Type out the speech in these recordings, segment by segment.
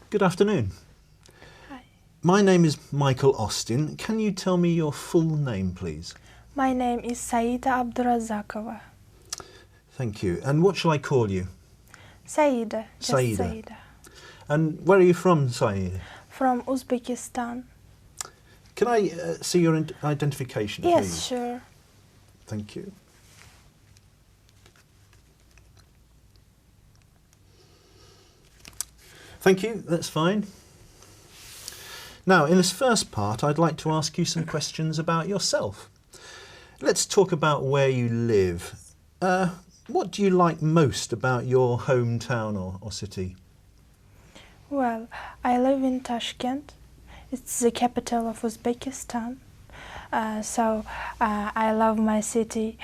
Good afternoon. Hi. My name is Michael Austin. Can you tell me your full name, please? My name is Saida Abdurazakova. Thank you. And what shall I call you? Saida, just Saida. Saida. And where are you from, Saida? From Uzbekistan. Can I see your identification, Yes, please? sure. Thank you. Thank you, that's fine. Now, in this first part, I'd like to ask you some questions about yourself. Let's talk about where you live. What do you like most about your hometown or city? Well, I live in Tashkent. It's the capital of Uzbekistan. I love my city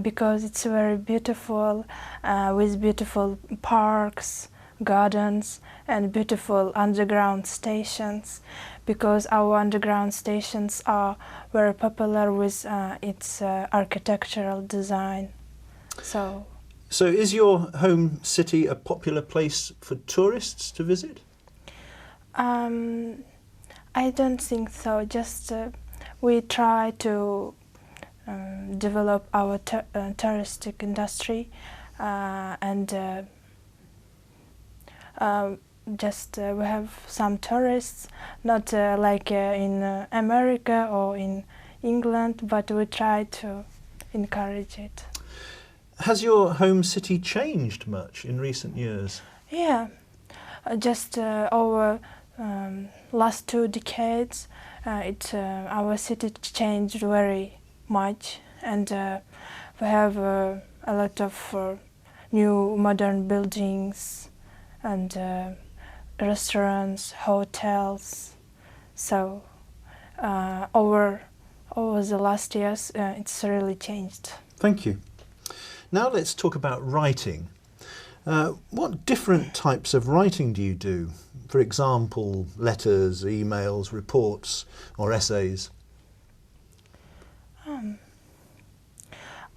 because it's very beautiful, with beautiful parks, gardens, and beautiful underground stations, because our underground stations are very popular with its architectural design. So is your home city a popular place for tourists to visit? I don't think so. Just we try to develop our touristic industry and we have some tourists, not like in America or in England, but we try to encourage it. Has your home city changed much in recent years? Yeah, just over last 2 decades, our city changed very much, and we have a lot of new modern buildings and restaurants, hotels. So over the last years, it's really changed. Thank you. Now let's talk about writing. What different types of writing do you do? For example, letters, emails, reports, or essays?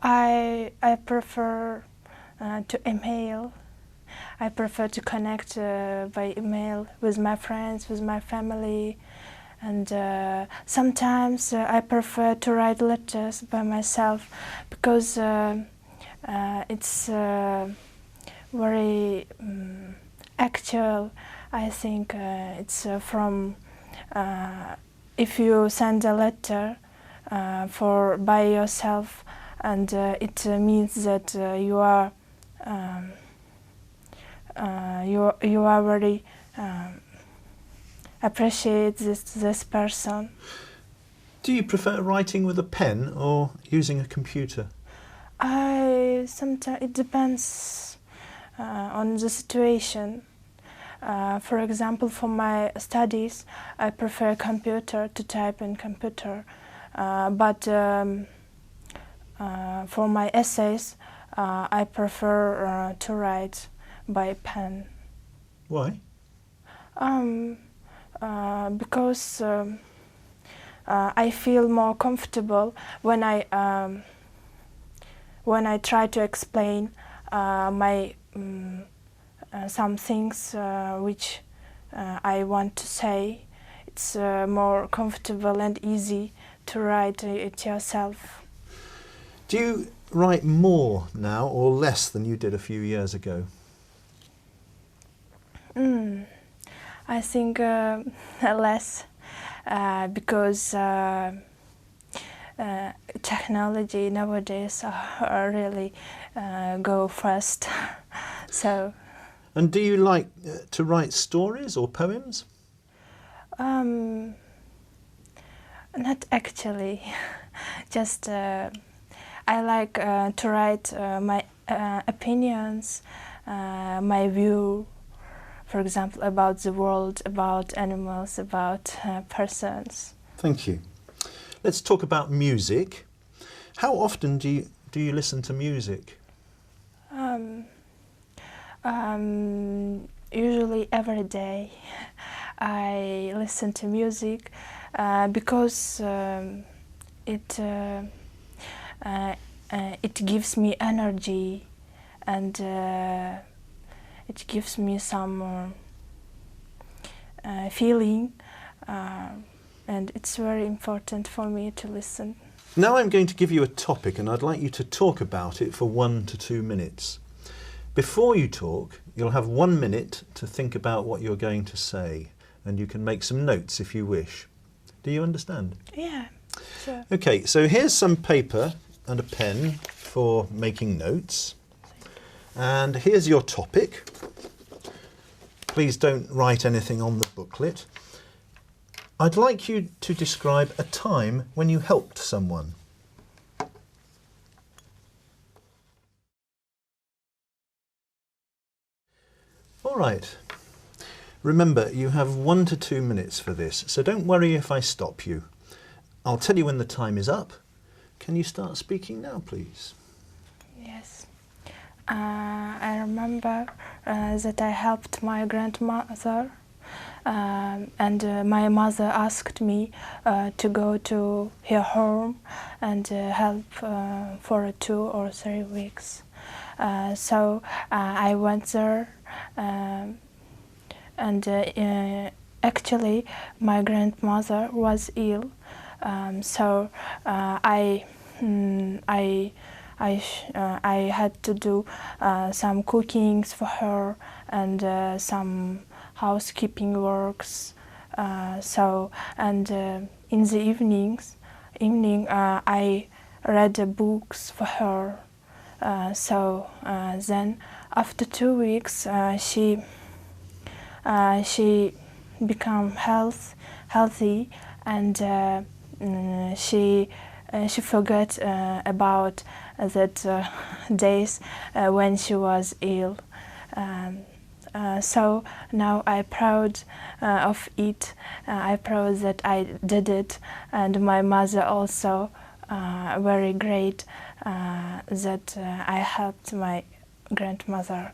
I prefer to email. I prefer to connect by email with my friends, with my family, and sometimes I prefer to write letters by myself because it's very actual. I think it's from if you send a letter by yourself, and it means that you are very appreciate this person. Do you prefer writing with a pen or using a computer? Sometimes it depends on the situation. For example, for my studies, I prefer computer, to type in computer. But for my essays, I prefer to write by pen. Why? Because I feel more comfortable when I try to explain my some things which I want to say. It's more comfortable and easy to write it yourself. Do you write more now or less than you did a few years ago? I think less because technology nowadays really go fast. So. And do you like to write stories or poems? Not actually. Just I like to write my opinions, my view, for example, about the world, about animals, about persons. Thank you. Let's talk about music. How often do you listen to music? Usually every day I listen to music because it gives me energy, and it gives me some feeling, and it's very important for me to listen. Now I'm going to give you a topic and I'd like you to talk about it for 1 to 2 minutes. Before you talk, you'll have 1 minute to think about what you're going to say, and you can make some notes if you wish. Do you understand? Yeah, sure. Okay, so here's some paper and a pen for making notes. And here's your topic. Please don't write anything on the booklet. I'd like you to describe a time when you helped someone. All right. Remember, you have 1 to 2 minutes for this, so don't worry if I stop you. I'll tell you when the time is up. Can you start speaking now, please? Yes. I remember that I helped my grandmother, and my mother asked me to go to her home and help for 2 or 3 weeks. So I went there, and actually my grandmother was ill, so I had to do some cookings for her and some housekeeping works. In the evening, I read books for her. Then, after 2 weeks, she became healthy, and she forgot about that days when she was ill. So now I'm proud of it. I'm proud that I did it, and my mother also very great that I helped my grandmother.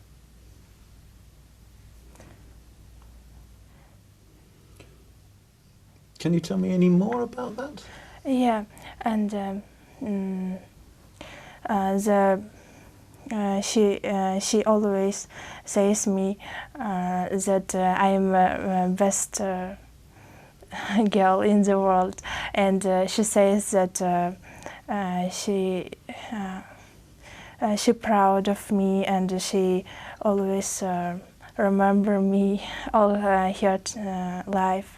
Can you tell me any more about that? Yeah, and she always says me that I am best girl in the world, and she says that she proud of me, and she always remember me all her life.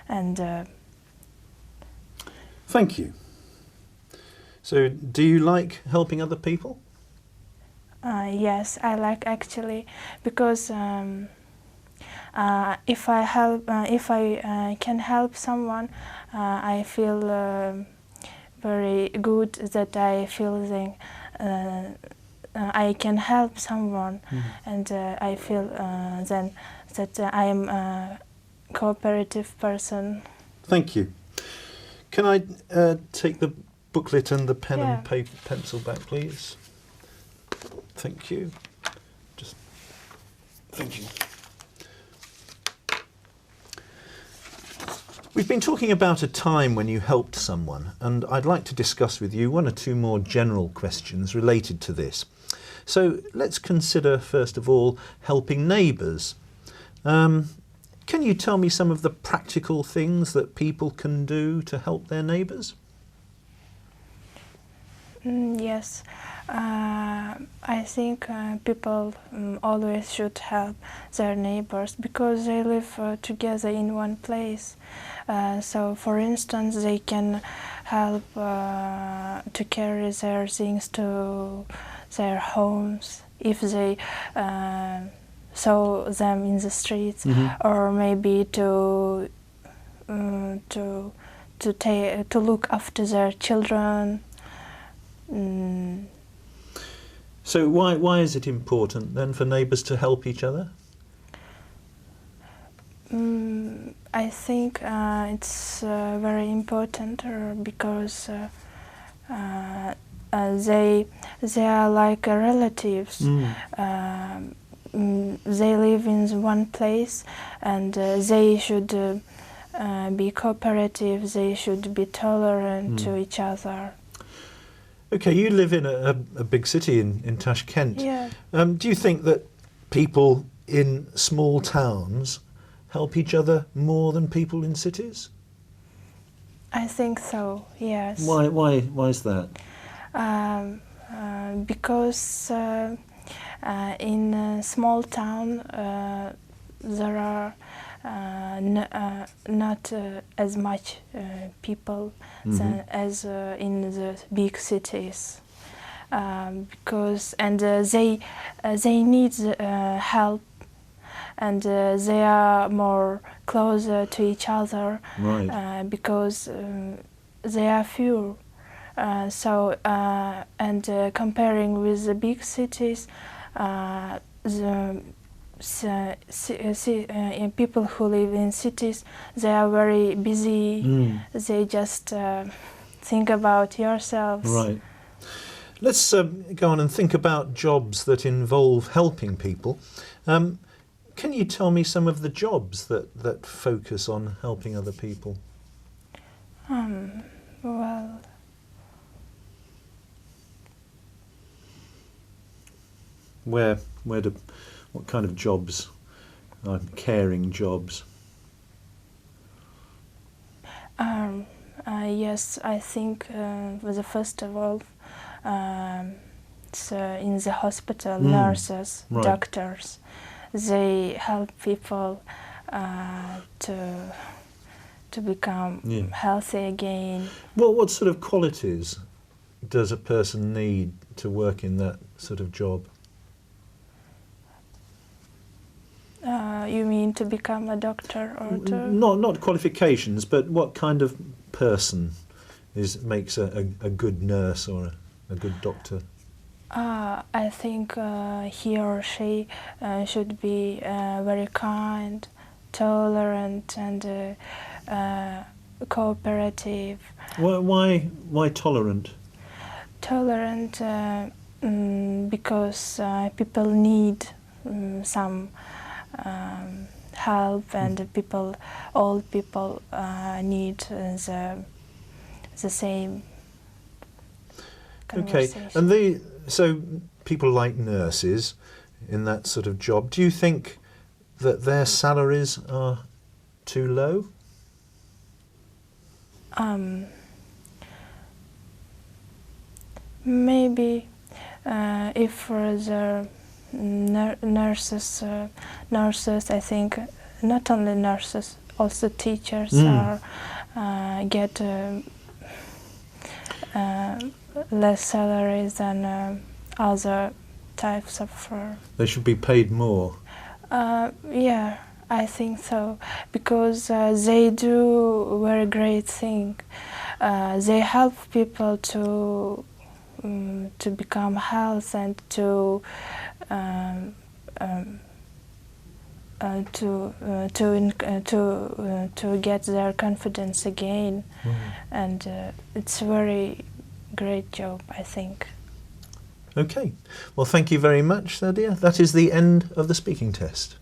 And thank you. So, do you like helping other people? Yes, I like actually, because if I can help someone, I feel very good that I feel I can help someone, and I feel then that I am a cooperative person. Thank you. Can I take the booklet and the pen Yeah. and paper pencil back, please? Thank you. Thank you. We've been talking about a time when you helped someone, and I'd like to discuss with you 1 or 2 more general questions related to this. So let's consider, first of all, helping neighbours. Can you tell me some of the practical things that people can do to help their neighbours? Yes, I think people always should help their neighbors because they live together in one place. So, for instance, they can help to carry their things to their homes if they saw them in the streets, or maybe to look after their children. So why is it important then for neighbours to help each other? I think it's very important because they are like relatives. They live in one place, and they should be cooperative. They should be tolerant to each other. Okay, you live in a big city in Tashkent. Yeah. Do you think that people in small towns help each other more than people in cities? I think so, yes. Why is that? Because in a small town there are not as much people as in the big cities, because they need help, and they are more closer to each other, Right. because they are few. Comparing with the big cities, people who live in cities, they are very busy. They just think about yourselves. Right. Let's go on and think about jobs that involve helping people. Can you tell me some of the jobs that focus on helping other people? Well, What kind of jobs are caring jobs? yes, I think first of all, it's, in the hospital, nurses, right. doctors, they help people to become healthy again. What sort of qualities does a person need to work in that sort of job? You mean to become a doctor, or to? Not qualifications, but what kind of person makes a good nurse or a good doctor? I think he or she should be very kind, tolerant, and cooperative. Why tolerant? Tolerant because people need some help, and all people need the same conversation. Okay, and so people like nurses in that sort of job, do you think that their salaries are too low? Maybe if the nurses, I think not only nurses, also teachers get less salaries than other types of. They should be paid more. Yeah, I think so, because they do very great thing. They help people to become healthy and to get their confidence again, and it's a very great job, I think. Okay, well, thank you very much, Sadia. That is the end of the speaking test.